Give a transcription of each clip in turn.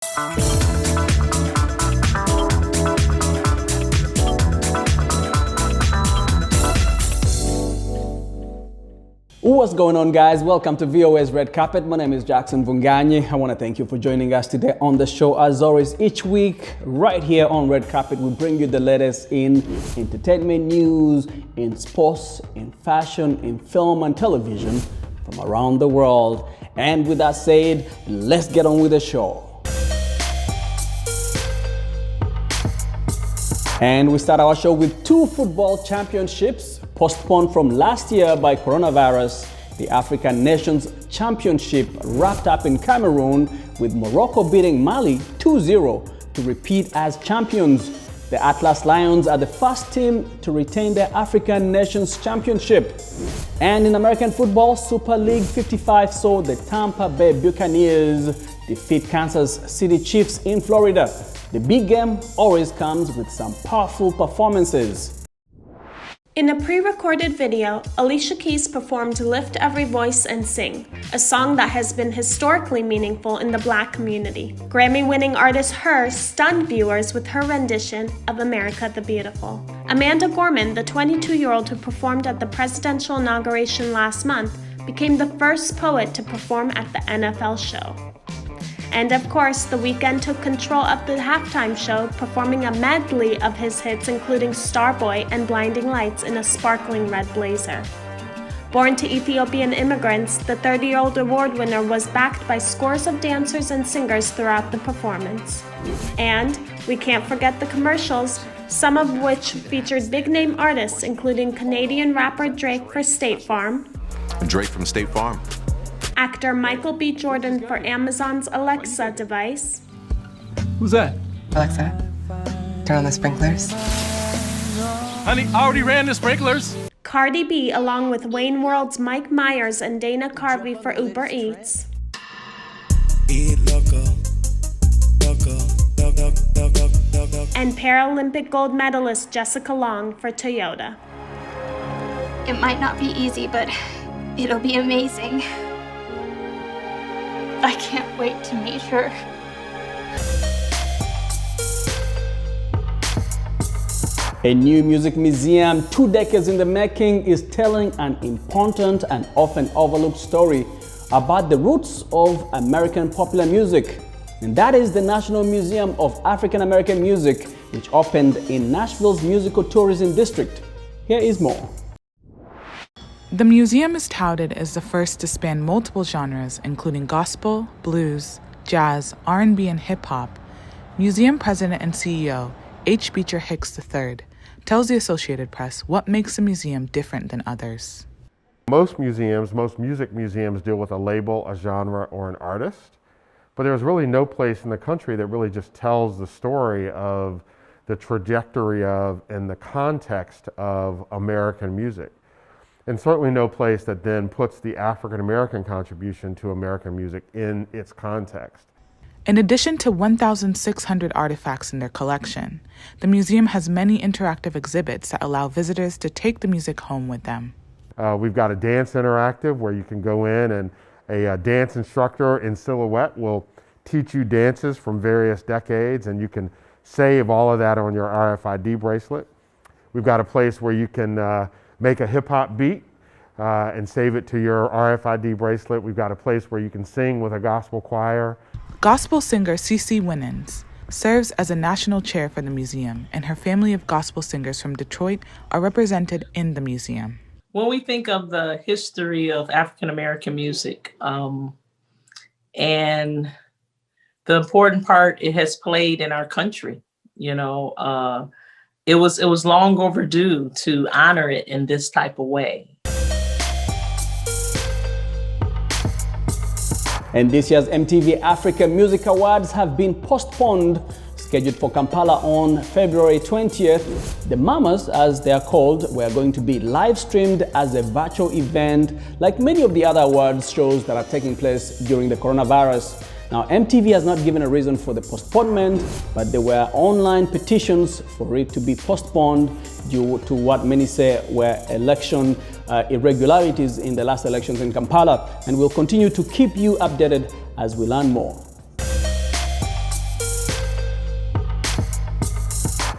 What's going on, guys? Welcome to VOA's Red Carpet. My name is Mvunganyi. I want to thank you for joining us today on the show. As always, each week right here on Red Carpet, we bring you the latest in entertainment news, in sports, in fashion, in film and television from around the world. And with that said, let's get on with the show. And we start our show with two football championships postponed from last year by coronavirus. The African Nations Championship wrapped up in Cameroon with Morocco beating Mali 2-0 to repeat as champions. The Atlas Lions are the first team to retain their African Nations Championship. And in American football, Super League 55 saw the Tampa Bay Buccaneers defeat Kansas City Chiefs in Florida. The big game always comes with some powerful performances. In a pre-recorded video, Alicia Keys performed Lift Every Voice and Sing, a song that has been historically meaningful in the Black community. Grammy-winning artist Her stunned viewers with her rendition of America the Beautiful. Amanda Gorman, the 22-year-old who performed at the presidential inauguration last month, became the first poet to perform at the NFL show. And of course, The Weeknd took control of the halftime show, performing a medley of his hits including Starboy and Blinding Lights in a sparkling red blazer. Born to Ethiopian immigrants, the 30-year-old award winner was backed by scores of dancers and singers throughout the performance. And we can't forget the commercials, some of which featured big-name artists including Canadian rapper Drake for State Farm, Drake from State Farm, actor Michael B. Jordan for Amazon's Alexa device. Who's that? Alexa, turn on the sprinklers. Honey, I already ran the sprinklers. Cardi B, along with Wayne World's Mike Myers and Dana Carvey for Uber Eats. And Paralympic gold medalist Jessica Long for Toyota. It might not be easy, but it'll be amazing. I can't wait to meet her. A new music museum, 2 decades in the making, is telling an important and often overlooked story about the roots of American popular music. And that is the National Museum of African American Music, which opened in Nashville's musical tourism district. Here is more. The museum is touted as the first to span multiple genres, including gospel, blues, jazz, R&B, and hip-hop. Museum president and CEO H. Beecher Hicks III tells the Associated Press what makes the museum different than others. Most music museums deal with a label, a genre, or an artist, but there's really no place in the country that really just tells the story of the trajectory of and the context of American music. And certainly no place that then puts the African American contribution to American music in its context. In addition to 1,600 artifacts in their collection, the museum has many interactive exhibits that allow visitors to take the music home with them. We've got a dance interactive where you can go in and a dance instructor in silhouette will teach you dances from various decades, and you can save all of that on your RFID bracelet. We've got a place where you can make a hip-hop beat and save it to your RFID bracelet. We've got a place where you can sing with a gospel choir. Gospel singer Cece Winans serves as a national chair for the museum, and her family of gospel singers from Detroit are represented in the museum. When we think of the history of African American music and the important part it has played in our country, it was long overdue to honor it in this type of way. And this year's MTV Africa Music Awards have been postponed, scheduled for Kampala on February 20th. The Mamas, as they are called, were going to be live streamed as a virtual event, like many of the other awards shows that are taking place during the coronavirus. Now, MTV has not given a reason for the postponement, but there were online petitions for it to be postponed due to what many say were election irregularities in the last elections in Kampala. And we'll continue to keep you updated as we learn more.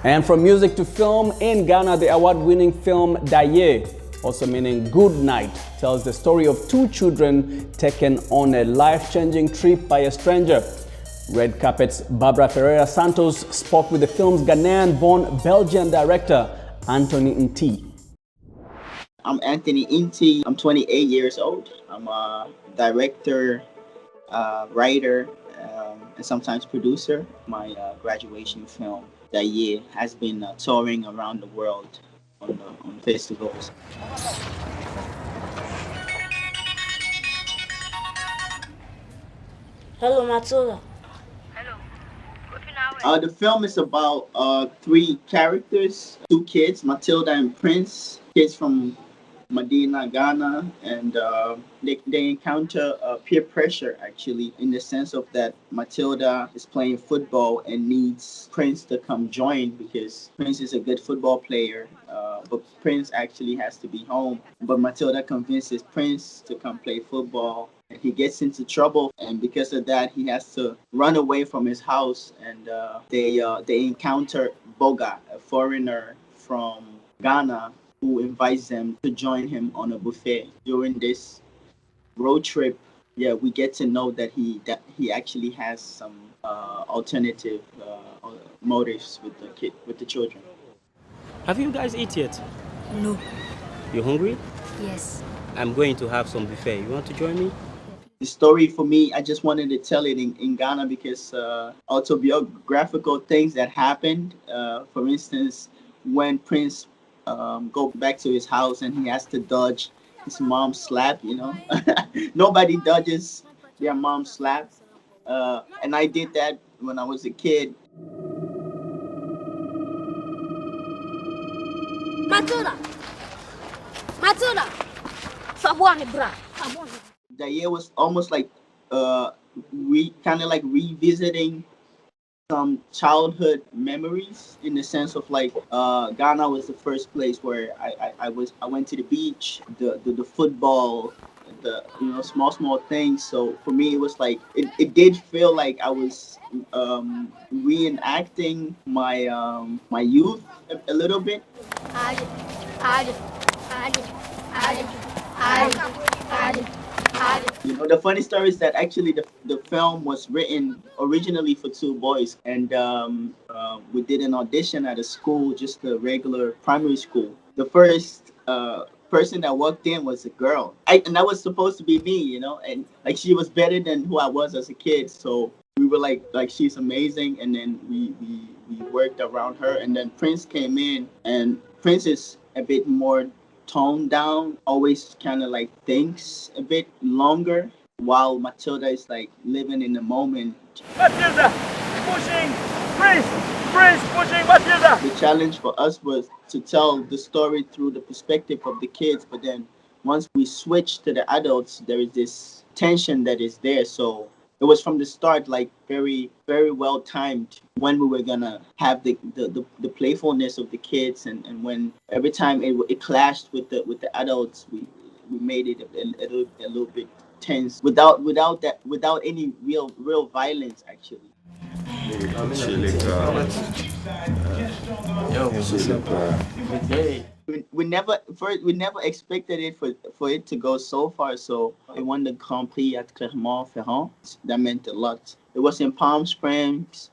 And from music to film, in Ghana, the award-winning film Daye, also meaning Good Night, tells the story of two children taken on a life-changing trip by a stranger. Red Carpet's Barbara Ferreira Santos spoke with the film's Ghanaian-born Belgian director, Anthony Nti. I'm Anthony Nti. I'm 28 years old. I'm a director, writer, and sometimes producer. My graduation film, Daye, has been touring around the world on festivals. Hello, Matilda. The film is about three characters, two kids, Matilda and Prince, kids from Medina, Ghana, and they encounter peer pressure, actually, in the sense of that Matilda is playing football and needs Prince to come join because Prince is a good football player, but Prince actually has to be home. But Matilda convinces Prince to come play football. He gets into trouble, and because of that, he has to run away from his house. And they encounter Boga, a foreigner from Ghana, who invites them to join him on a buffet. During this road trip, we get to know that he actually has some alternative motives with the children. Have you guys eaten yet? No. You hungry? Yes. I'm going to have some buffet. You want to join me? The story for me, I just wanted to tell it in Ghana because autobiographical things that happened. For instance, when Prince go back to his house and he has to dodge his mom's slap, Nobody dodges their mom's slap. And I did that when I was a kid. Matilda! Matilda! Sabone, bra. Daye was almost like revisiting some childhood memories, in the sense of like Ghana was the first place where I went to the beach, the football, the small things. So for me, it was like it did feel like I was reenacting my youth a little bit. The funny story is that actually the film was written originally for two boys, and we did an audition at a school, just a regular primary school. The first person that walked in was a girl, and that was supposed to be me, and like she was better than who I was as a kid. So we were like she's amazing, and then we worked around her, and then Prince came in, and Prince is a bit more toned down, always kind of like thinks a bit longer, while Matilda is like living in the moment. Matilda! Pushing! Prince pushing Matilda! The challenge for us was to tell the story through the perspective of the kids, but then once we switch to the adults, there is this tension that is there. So it was from the start like very, very well timed when we were gonna have the playfulness of the kids, and when every time it clashed with the adults, we made it a little bit tense without any real violence, actually. We never expected it for it to go so far. So it won the Grand Prix at Clermont-Ferrand. That meant a lot. It was in Palm Springs,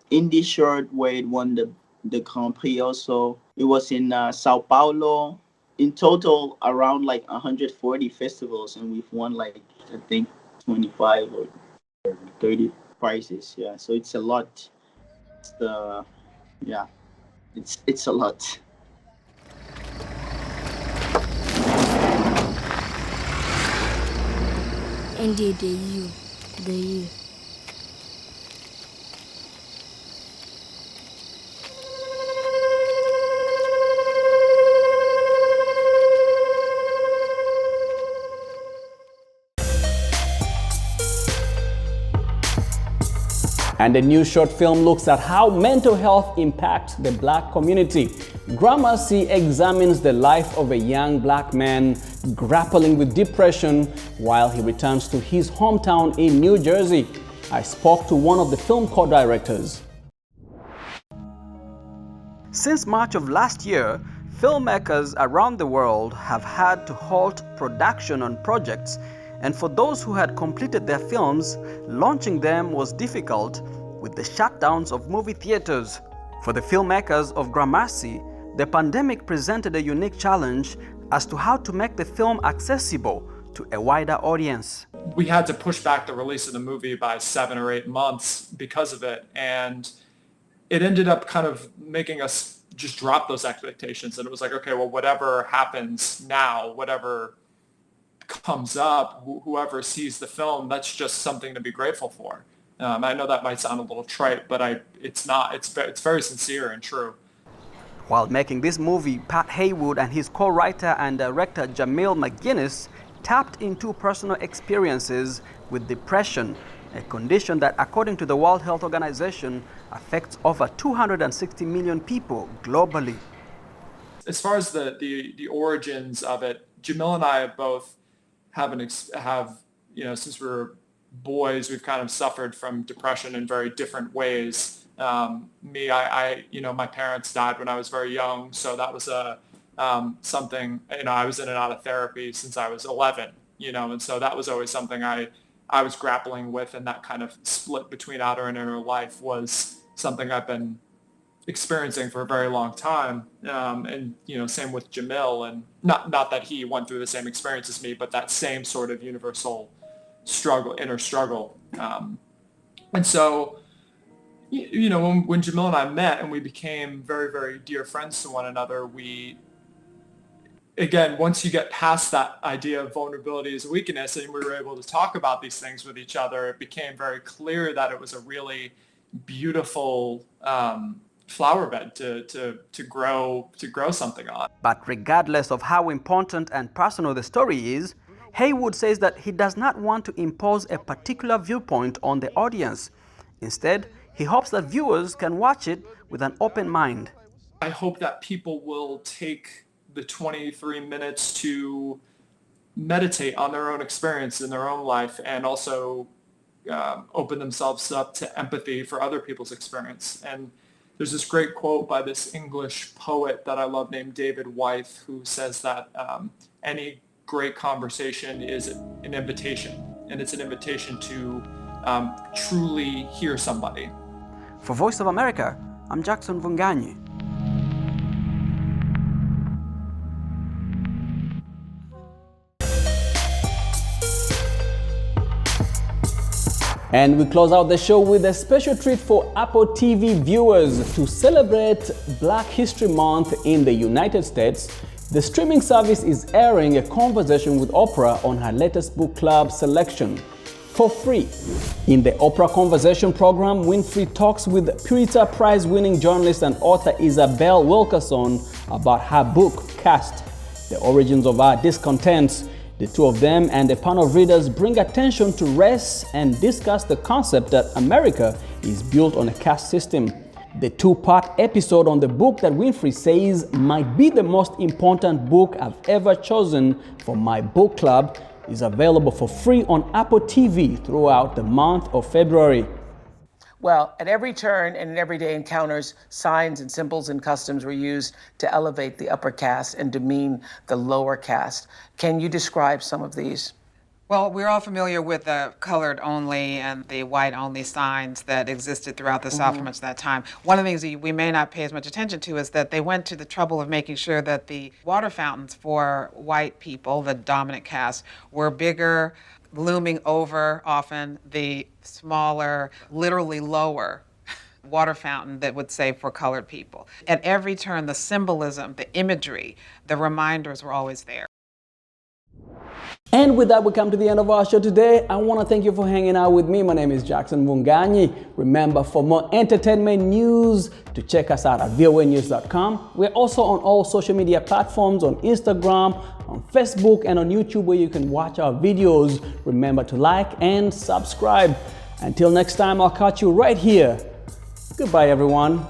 Indy Short, where it won the Grand Prix also. It was in Sao Paulo. In total, around like 140 festivals, and we've won like I think 25 or 30 prizes. Yeah, so it's a lot. It's a lot. Indeed, the you. And the new short film looks at how mental health impacts the Black community. Gramercy examines the life of a young Black man grappling with depression while he returns to his hometown in New Jersey. I spoke to one of the film co-directors. Since March of last year, filmmakers around the world have had to halt production on projects, and for those who had completed their films, launching them was difficult with the shutdowns of movie theaters. For the filmmakers of Gramercy, the pandemic presented a unique challenge as to how to make the film accessible to a wider audience. We had to push back the release of the movie by 7 or 8 months because of it, and it ended up kind of making us just drop those expectations. And it was like, okay, well, whatever happens now, whatever comes up, whoever sees the film, that's just something to be grateful for. I know that might sound a little trite, but it's not. It's very sincere and true. While making this movie, Pat Heywood and his co-writer and director Jamil McGuinness tapped into personal experiences with depression, a condition that, according to the World Health Organization, affects over 260 million people globally. As far as the origins of it, Jamil and I both have since we were boys, we've kind of suffered from depression in very different ways. My parents died when I was very young, so that was something, I was in and out of therapy since I was 11, and so that was always something I was grappling with, and that kind of split between outer and inner life was something I've been experiencing for a very long time. And same with Jamil, and not that he went through the same experience as me, but that same sort of universal inner struggle. And so, when Jamil and I met and we became very, very dear friends to one another, again, once you get past that idea of vulnerability as a weakness and we were able to talk about these things with each other, it became very clear that it was a really beautiful flower bed to grow something on. But regardless of how important and personal the story is, Heywood says that he does not want to impose a particular viewpoint on the audience. Instead, he hopes that viewers can watch it with an open mind. I hope that people will take the 23 minutes to meditate on their own experience in their own life, and also open themselves up to empathy for other people's experience. And there's this great quote by this English poet that I love named David Wythe, who says that any great conversation is an invitation, and it's an invitation to truly hear somebody. For Voice of America, I'm Jackson Mvunganyi. And we close out the show with a special treat for Apple TV viewers. To celebrate Black History Month in the United States, the streaming service is airing a conversation with Oprah on her latest book club selection for free. In the Oprah Conversation program, Winfrey talks with Pulitzer Prize-winning journalist and author Isabel Wilkerson about her book, Caste, The Origins of Our Discontents. The two of them and a panel of readers bring attention to race and discuss the concept that America is built on a caste system. The two-part episode on the book that Winfrey says might be the most important book I've ever chosen for my book club is available for free on Apple TV throughout the month of February. Well, at every turn and in everyday encounters, signs and symbols and customs were used to elevate the upper caste and demean the lower caste. Can you describe some of these? Well, we're all familiar with the colored only and the white only signs that existed throughout the South for much of that time. One of the things that we may not pay as much attention to is that they went to the trouble of making sure that the water fountains for white people, the dominant caste, were bigger, looming over often the smaller, literally lower water fountain that would say for colored people. At every turn, the symbolism, the imagery, the reminders were always there. And with that, we come to the end of our show today. I want to thank you for hanging out with me. My name is Jackson Mvunganyi. Remember, for more entertainment news, to check us out at voanews.com. We're also on all social media platforms, on Instagram, on Facebook, and on YouTube, where you can watch our videos. Remember to like and subscribe. Until next time, I'll catch you right here. Goodbye, everyone.